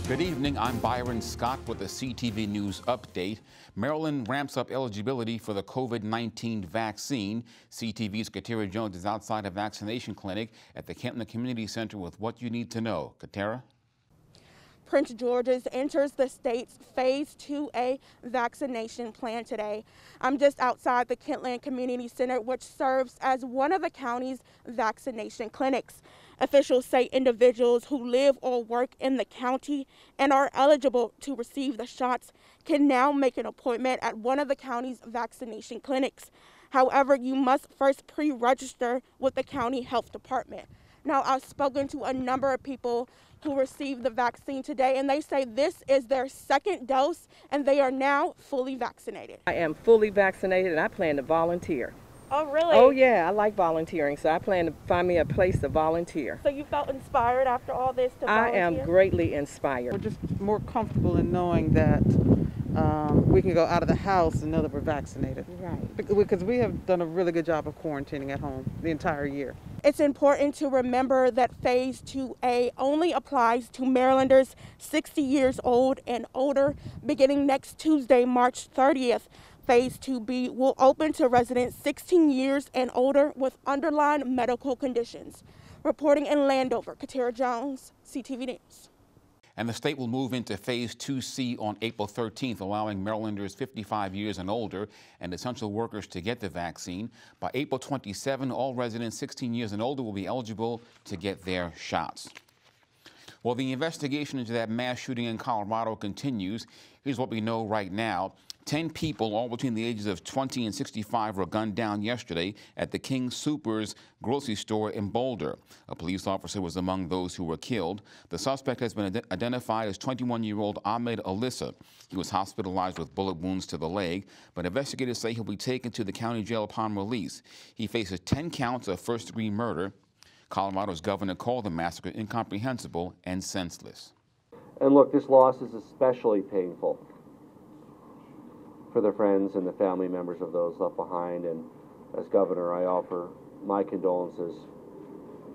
Good evening. I'm Byron Scott with the CTV News Update. Maryland ramps up eligibility for the COVID-19 vaccine. CTV's Katera Jones is outside a vaccination clinic at the Kentland Community Center with what you need to know. Katera? Prince George's enters the state's Phase 2A vaccination plan today. I'm just outside the Kentland Community Center, which serves as one of the county's vaccination clinics. Officials say individuals who live or work in the county and are eligible to receive the shots can now make an appointment at one of the county's vaccination clinics. However, you must first pre-register with the county health department. Now, I've spoken to a number of people who received the vaccine today, and they say this is their second dose, and they are now fully vaccinated. I am fully vaccinated, and I plan to volunteer. Oh, really? Oh, yeah, I like volunteering, so I plan to find me a place to volunteer. So you felt inspired after all this to volunteer? I am greatly inspired. We're just more comfortable in knowing that we can go out of the house and know that we're vaccinated. Right. Because we have done a really good job of quarantining at home the entire year. It's important to remember that Phase 2A only applies to Marylanders 60 years old and older beginning next Tuesday, March 30th. Phase 2B will open to residents 16 years and older with underlying medical conditions. Reporting in Landover, Katera Jones, CTV News. And the state will move into Phase 2C on April 13th, allowing Marylanders 55 years and older and essential workers to get the vaccine. By April 27, all residents 16 years and older will be eligible to get their shots. Well, the investigation into that mass shooting in Colorado continues. Here's what we know right now. 10 people, all between the ages of 20 and 65, were gunned down yesterday at the King Soopers grocery store in Boulder. A police officer was among those who were killed. The suspect has been identified as 21-year-old Ahmed Alyssa. He was hospitalized with bullet wounds to the leg, but investigators say he'll be taken to the county jail upon release. He faces 10 counts of first-degree murder. Colorado's governor called the massacre incomprehensible and senseless. And look, this loss is especially painful for the friends and the family members of those left behind. And as governor, I offer my condolences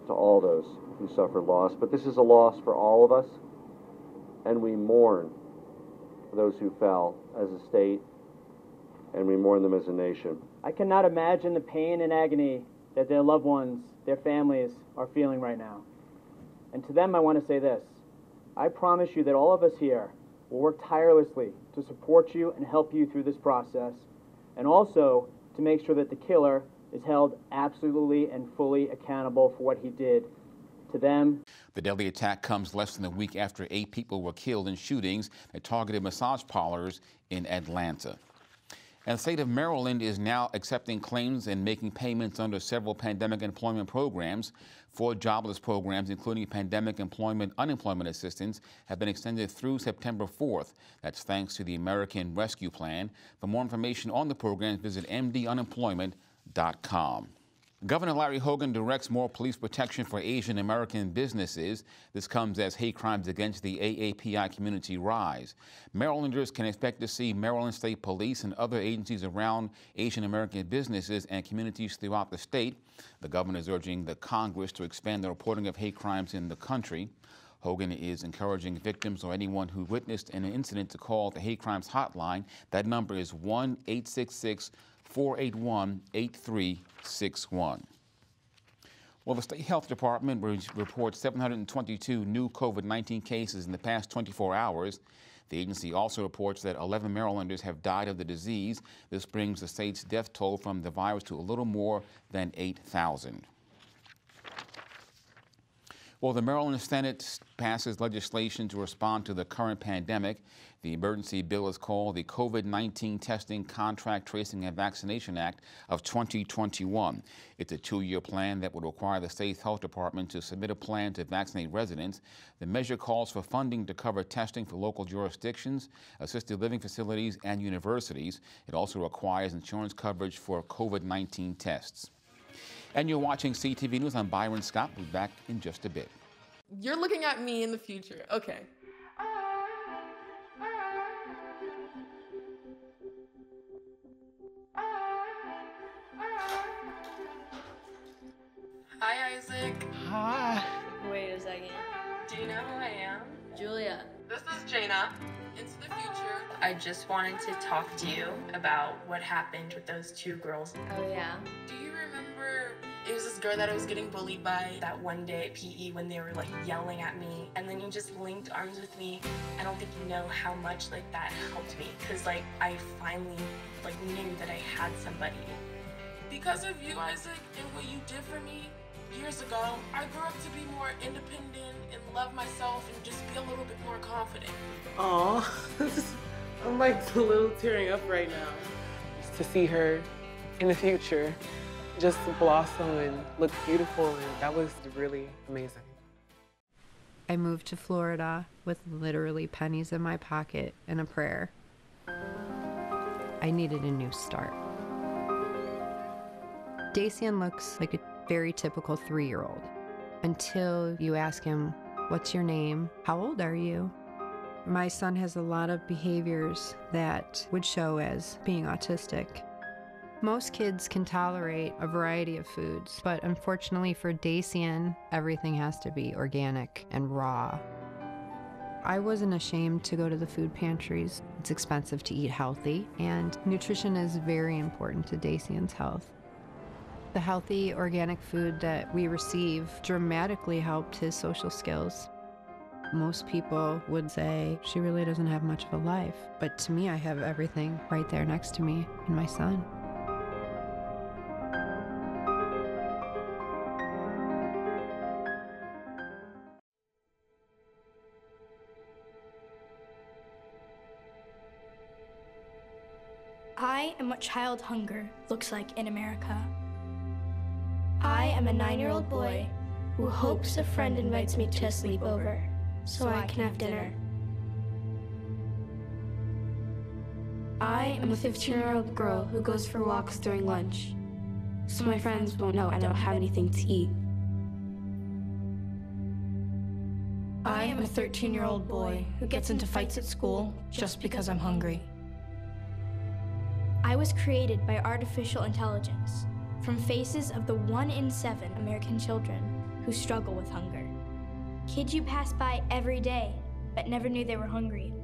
to all those who suffered loss. But this is a loss for all of us, and we mourn those who fell as a state, and we mourn them as a nation. I cannot imagine the pain and agony that their loved ones, their families, are feeling right now. And to them, I want to say this. I promise you that all of us here will work tirelessly to support you and help you through this process, and also to make sure that the killer is held absolutely and fully accountable for what he did to them. The deadly attack comes less than a week after 8 people were killed in shootings that targeted massage parlors in Atlanta. And the state of Maryland is now accepting claims and making payments under several pandemic employment programs. 4 jobless programs, including pandemic unemployment assistance, have been extended through September 4th. That's thanks to the American Rescue Plan. For more information on the programs, visit mdunemployment.com. Governor Larry Hogan directs more police protection for Asian American businesses. This comes as hate crimes against the AAPI community rise. Marylanders can expect to see Maryland State Police and other agencies around Asian American businesses and communities throughout the state. The governor is urging the Congress to expand the reporting of hate crimes in the country. Hogan is encouraging victims or anyone who witnessed an incident to call the hate crimes hotline. That number is 1-866-481-8361. Well, the State Health Department reports 722 new COVID-19 cases in the past 24 hours. The agency also reports that 11 Marylanders have died of the disease. This brings the state's death toll from the virus to a little more than 8,000. Well, the Maryland Senate passes legislation to respond to the current pandemic. The emergency bill is called the COVID-19 Testing, Contract Tracing, and Vaccination Act of 2021. It's a 2-year plan that would require the state health department to submit a plan to vaccinate residents. The measure calls for funding to cover testing for local jurisdictions, assisted living facilities, and universities. It also requires insurance coverage for COVID-19 tests. And you're watching CTV News. I'm Byron Scott. We'll be back in just a bit. You're looking at me in the future. Okay. Hi, Isaac. Hi. Wait a second. Do you know who I am? Julia, Yeah. This is Jaina. Into the future. I just wanted to talk to you about what happened with those two girls. Oh, yeah. Do you remember it was this girl that I was getting bullied by that one day at PE when they were like yelling at me, and then you just linked arms with me? I don't think you know how much like that helped me, because like I finally like knew that I had somebody. Because of you, Isaac, and what you did for me years ago, I grew up to be more independent and love myself and just be a little bit more confident. Aw, I'm like a little tearing up right now. Just to see her in the future just blossom and look beautiful, and that was really amazing. I moved to Florida with literally pennies in my pocket and a prayer. I needed a new start. Dacian looks like a very typical 3-year-old until you ask him, "What's your name? How old are you?" My son has a lot of behaviors that would show as being autistic. Most kids can tolerate a variety of foods, but unfortunately for Dacian, everything has to be organic and raw. I wasn't ashamed to go to the food pantries. It's expensive to eat healthy, and nutrition is very important to Dacian's health. The healthy organic food that we receive dramatically helped his social skills. Most people would say she really doesn't have much of a life, but to me, I have everything right there next to me and my son. I am what child hunger looks like in America. I am a 9-year-old boy who hopes a friend invites me to a sleepover so I can have dinner. I am a 15-year-old girl who goes for walks during lunch so my friends won't know I don't have anything to eat. I am a 13-year-old boy who gets into fights at school just because I'm hungry. I was created by artificial intelligence from faces of the 1 in 7 American children who struggle with hunger. Kids you pass by every day but never knew they were hungry.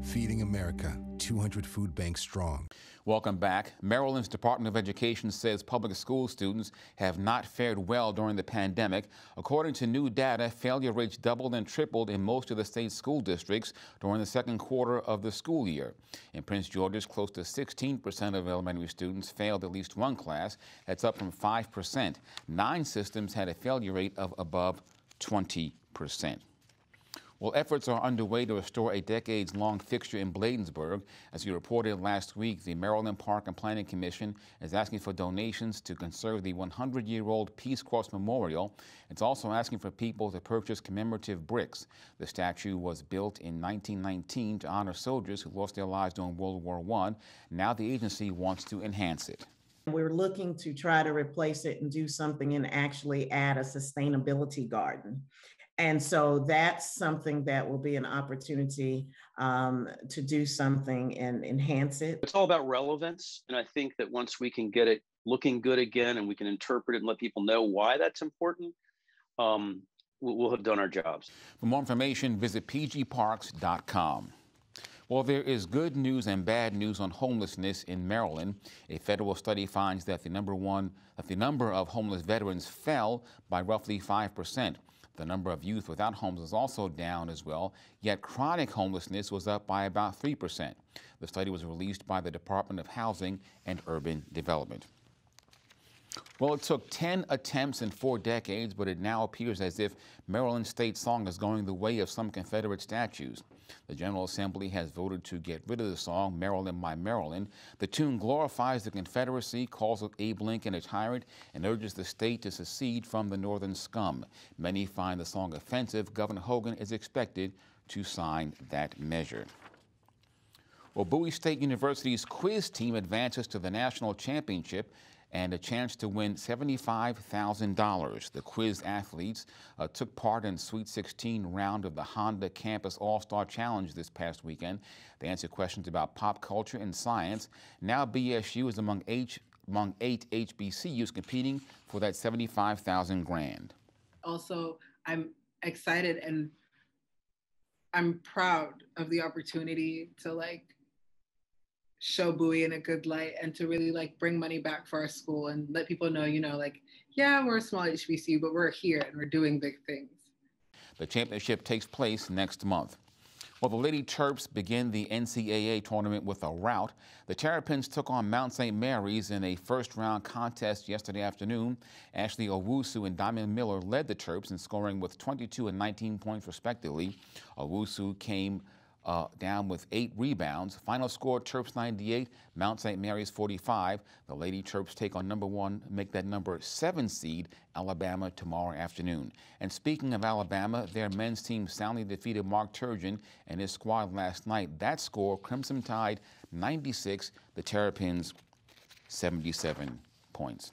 Feeding America, 200 food banks strong. Welcome back. Maryland's Department of Education says public school students have not fared well during the pandemic. According to new data, failure rates doubled and tripled in most of the state's school districts during the second quarter of the school year. In Prince George's, close to 16% of elementary students failed at least one class. That's up from 5%. 9 systems had a failure rate of above 20%. Well, efforts are underway to restore a decades-long fixture in Bladensburg. As you reported last week, the Maryland Park and Planning Commission is asking for donations to conserve the 100-year-old Peace Cross Memorial. It's also asking for people to purchase commemorative bricks. The statue was built in 1919 to honor soldiers who lost their lives during World War I. Now the agency wants to enhance it. We're looking to try to replace it and do something and actually add a sustainability garden. And so that's something that will be an opportunity to do something and enhance it. It's all about relevance. And I think that once we can get it looking good again and we can interpret it and let people know why that's important, we'll have done our jobs. For more information, visit pgparks.com. Well, there is good news and bad news on homelessness in Maryland. A federal study finds that the number of homeless veterans fell by roughly 5%. The number of youth without homes is also down as well, yet chronic homelessness was up by about 3%. The study was released by the Department of Housing and Urban Development. Well, it took 10 attempts in 4 decades, but it now appears as if Maryland's state song is going the way of some Confederate statues. The General Assembly has voted to get rid of the song, Maryland, My Maryland. The tune glorifies the Confederacy, calls Abe Lincoln a tyrant, and urges the state to secede from the Northern scum. Many find the song offensive. Governor Hogan is expected to sign that measure. Well, Bowie State University's quiz team advances to the national championship and a chance to win $75,000. The quiz athletes took part in Sweet 16 round of the Honda Campus All-Star Challenge this past weekend. They answered questions about pop culture and science. Now BSU is among among 8 HBCUs competing for that $75,000 grand. Also, I'm excited and I'm proud of the opportunity to show Bowie in a good light and to really bring money back for our school and let people know, yeah, we're a small HBCU, but we're here and we're doing big things. The championship takes place next month. Well, the Lady Terps begin the NCAA tournament with a rout. The Terrapins took on Mount St. Mary's in a first-round contest yesterday afternoon. Ashley Owusu and Diamond Miller led the Terps in scoring with 22 and 19 points respectively. Owusu came down with 8 rebounds. Final score, Terps 98, Mount St. Mary's 45. The Lady Terps take on make that number 7 seed, Alabama, tomorrow afternoon. And speaking of Alabama, their men's team soundly defeated Mark Turgeon and his squad last night. That score, Crimson Tide 96, the Terrapins 77 points.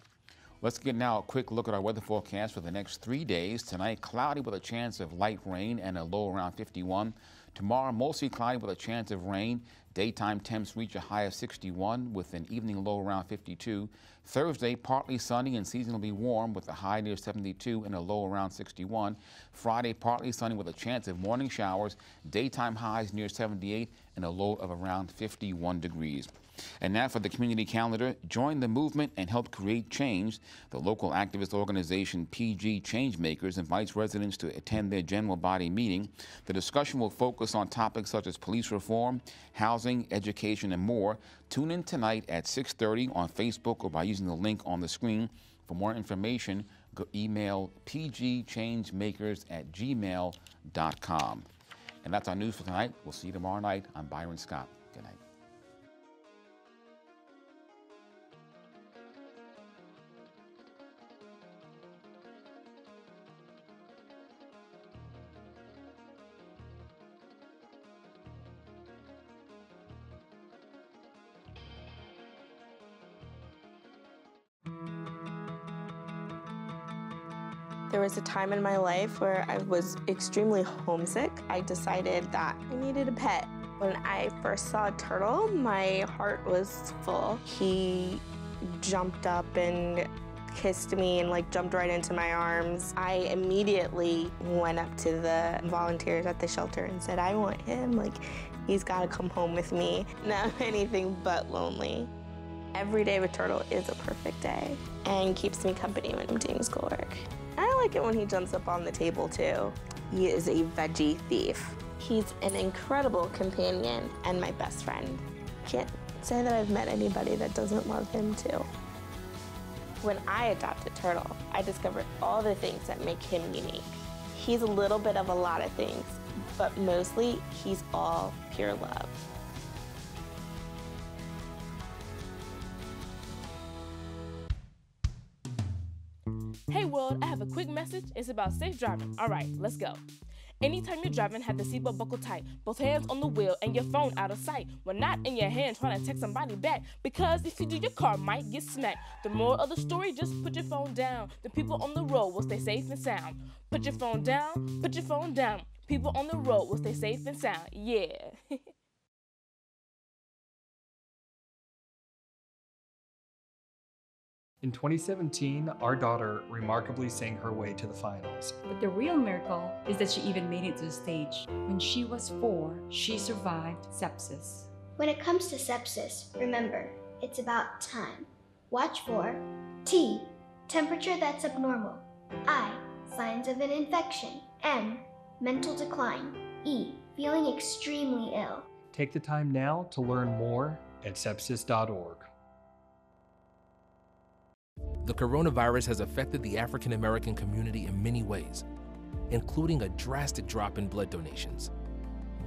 Let's get now a quick look at our weather forecast for the next 3 days. Tonight, cloudy with a chance of light rain and a low around 51. Tomorrow, mostly cloudy with a chance of rain. Daytime temps reach a high of 61 with an evening low around 52. Thursday, partly sunny and seasonably warm with a high near 72 and a low around 61. Friday, partly sunny with a chance of morning showers. Daytime highs near 78 and a low of around 51 degrees. And now for the community calendar. Join the movement and help create change. The local activist organization PG Changemakers invites residents to attend their general body meeting. The discussion will focus on topics such as police reform, housing, education, and more. Tune in tonight at 6:30 on Facebook or by using the link on the screen. For more information, email pgchangemakers@gmail.com. And that's our news for tonight. We'll see you tomorrow night. I'm Byron Scott. Good night. There was a time in my life where I was extremely homesick. I decided that I needed a pet. When I first saw a turtle, my heart was full. He jumped up and kissed me and jumped right into my arms. I immediately went up to the volunteers at the shelter and said, I want him. He's got to come home with me. Now I'm anything but lonely. Every day with Turtle is a perfect day and keeps me company when I'm doing schoolwork. I like it when he jumps up on the table too. He is a veggie thief. He's an incredible companion and my best friend. Can't say that I've met anybody that doesn't love him too. When I adopted Turtle, I discovered all the things that make him unique. He's a little bit of a lot of things, but mostly he's all pure love. Hey world, I have a quick message. It's about safe driving. All right, let's go. Anytime you're driving, have the seatbelt buckled tight. Both hands on the wheel and your phone out of sight. When not in your hand trying to text somebody back. Because if you do, your car might get smacked. The moral of the story, just put your phone down. The people on the road will stay safe and sound. Put your phone down, put your phone down. People on the road will stay safe and sound. Yeah. In 2017, our daughter remarkably sang her way to the finals. But the real miracle is that she even made it to the stage. When she was 4, she survived sepsis. When it comes to sepsis, remember, it's about time. Watch for T, temperature that's abnormal. I, signs of an infection. M, mental decline. E, feeling extremely ill. Take the time now to learn more at sepsis.org. The coronavirus has affected the African American community in many ways, including a drastic drop in blood donations.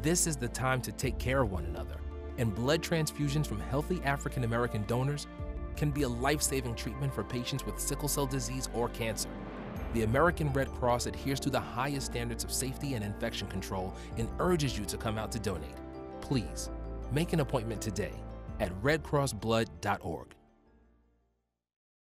This is the time to take care of one another, and blood transfusions from healthy African American donors can be a life-saving treatment for patients with sickle cell disease or cancer. The American Red Cross adheres to the highest standards of safety and infection control and urges you to come out to donate. Please, make an appointment today at redcrossblood.org.